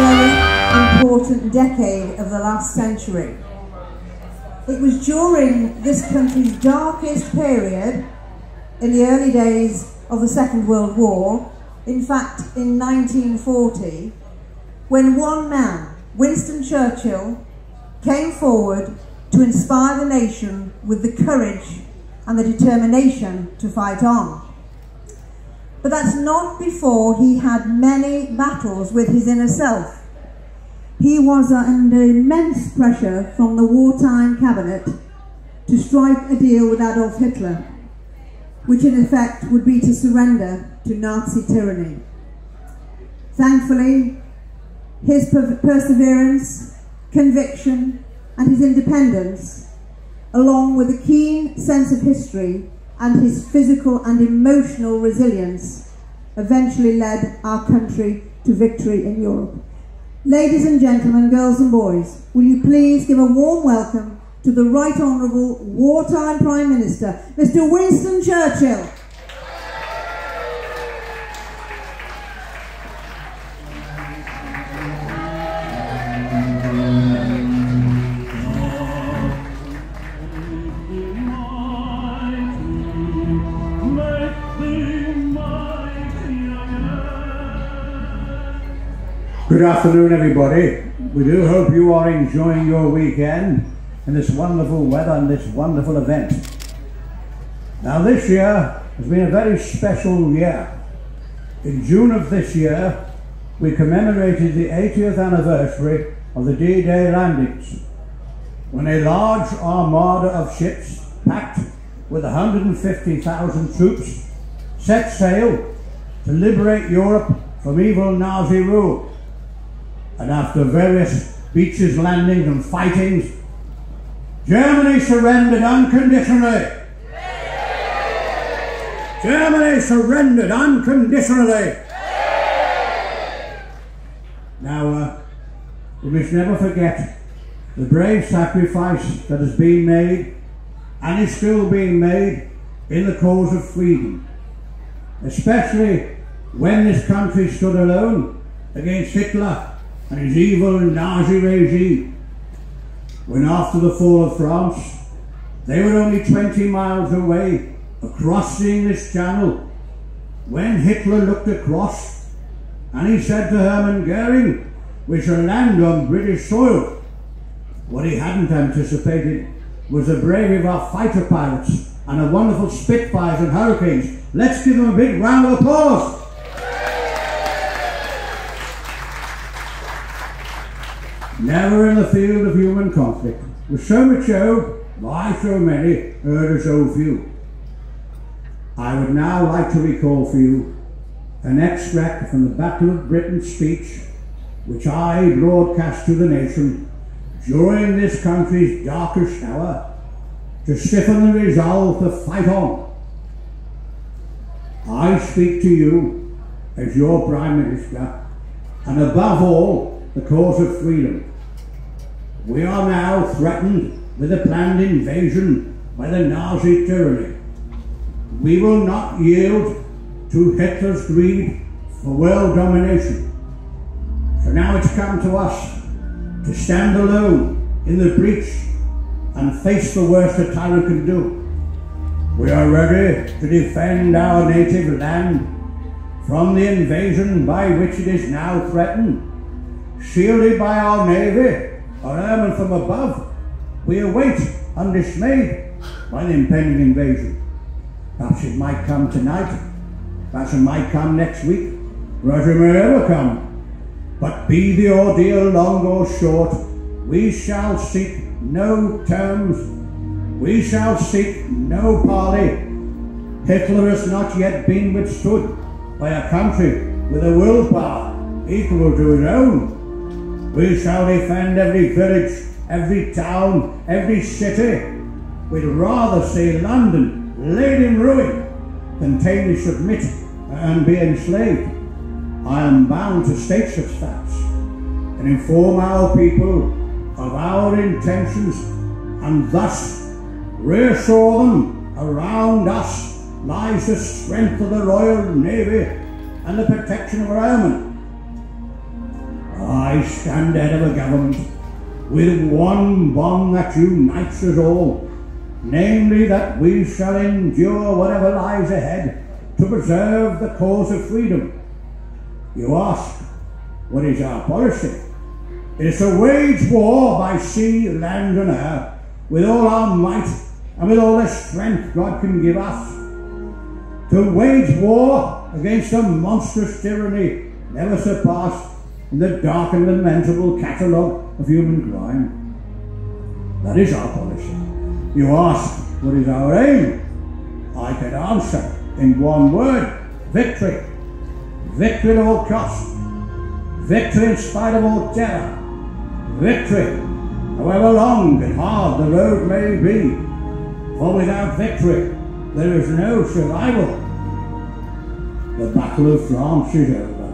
very important decade of the last century. It was during this country's darkest period, in the early days of the Second World War, in fact in 1940, when one man, Winston Churchill, came forward to inspire the nation with the courage and the determination to fight on. But that's not before he had many battles with his inner self. He was under immense pressure from the wartime cabinet to strike a deal with Adolf Hitler, which in effect would be to surrender to Nazi tyranny. Thankfully, his perseverance, conviction, and his independence, along with a keen sense of history and his physical and emotional resilience, eventually led our country to victory in Europe. Ladies and gentlemen, girls and boys, will you please give a warm welcome to the Right Honourable Wartime Prime Minister, Mr. Winston Churchill. Good afternoon, everybody. We do hope you are enjoying your weekend in this wonderful weather and this wonderful event. Now, this year has been a very special year. In June of this year, we commemorated the 80th anniversary of the D-Day landings, when a large armada of ships packed with 150,000 troops set sail to liberate Europe from evil Nazi rule. And after various beaches, landings and fightings, Germany surrendered unconditionally. Germany surrendered unconditionally. Now, we must never forget the brave sacrifice that has been made and is still being made in the cause of freedom, especially when this country stood alone against Hitler and his evil Nazi regime. When after the fall of France, they were only 20 miles away across the English Channel, when Hitler looked across and he said to Hermann Goering, "We shall land on British soil." What he hadn't anticipated was the bravery of our fighter pilots and the wonderful Spitfires and Hurricanes. Let's give them a big round of applause. Never in the field of human conflict was so much show, by so many, heard of so few. I would now like to recall for you an extract from the Battle of Britain speech which I broadcast to the nation during this country's darkest hour to stiffen the resolve to fight on. I speak to you as your Prime Minister, and above all, the cause of freedom. We are now threatened with a planned invasion by the Nazi tyranny. We will not yield to Hitler's greed for world domination. So now it's come to us to stand alone in the breach and face the worst a tyrant can do. We are ready to defend our native land from the invasion by which it is now threatened. Shielded by our navy, our airmen from above, we await undismayed by the impending invasion. Perhaps it might come tonight, perhaps it might come next week, perhaps it may ever come. But be the ordeal long or short, we shall seek no terms, we shall seek no parley. Hitler has not yet been withstood by a country with a willpower equal to his own. We shall defend every village, every town, every city. We'd rather see London laid in ruin than tamely submit and be enslaved. I am bound to state such facts and inform our people of our intentions, and thus reassure them around us lies the strength of the Royal Navy and the protection of our airmen. I I stand head of a government with one bond that unites us all, namely that we shall endure whatever lies ahead to preserve the cause of freedom. You ask, what is our policy? It's to wage war by sea, land and air, with all our might and with all the strength God can give us. To wage war against a monstrous tyranny never surpassed in the dark and lamentable catalogue of human crime. That is our policy. You ask, what is our aim? I can answer in one word: victory. Victory at all costs. Victory in spite of all terror. Victory, however long and hard the road may be. For without victory, there is no survival. The Battle of France is over,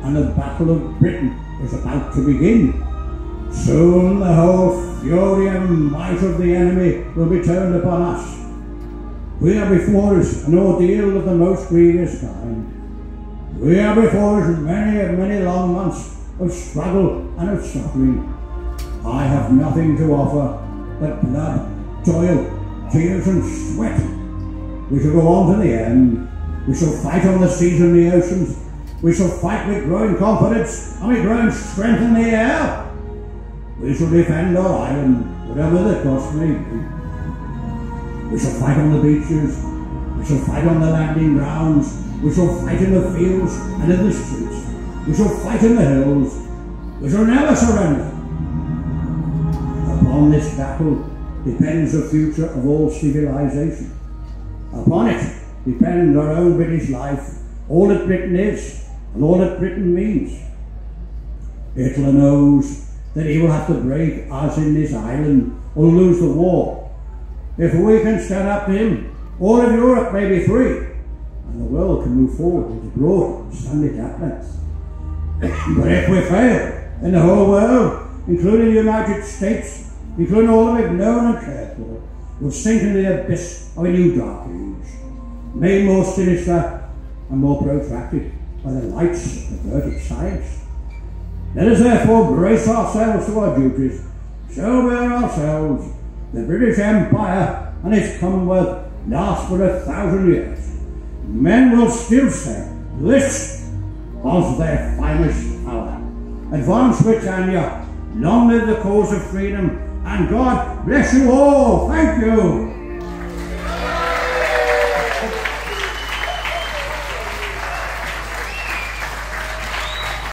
and the Battle of Britain is about to begin. Soon the whole fury and might of the enemy will be turned upon us. We have before us an ordeal of the most grievous kind. We have before us many long months of struggle and of suffering. I have nothing to offer but blood, toil, tears and sweat. We shall go on to the end. We shall fight on the seas and the oceans. We shall fight with growing confidence and with growing strength in the air. We shall defend our island, whatever the cost may be. We shall fight on the beaches. We shall fight on the landing grounds. We shall fight in the fields and in the streets. We shall fight in the hills. We shall never surrender. Upon this battle depends the future of all civilization. Upon it depends our own British life, all that Britain is, and all that Britain means. Hitler knows that he will have to break us in this island or lose the war. If we can stand up to him, all of Europe may be free, and the world can move forward and abroad and stand it at length. But if we fail, then the whole world, including the United States, including all that we've known and cared for, will sink into the abyss of a new dark age, made more sinister and more protracted by the lights of perverted science. Let us therefore brace ourselves to our duties, so bear ourselves. The British Empire and its Commonwealth last for 1,000 years. Men will still say, this was their finest hour. Advance Britannia, long live the cause of freedom, and God bless you all. Thank you.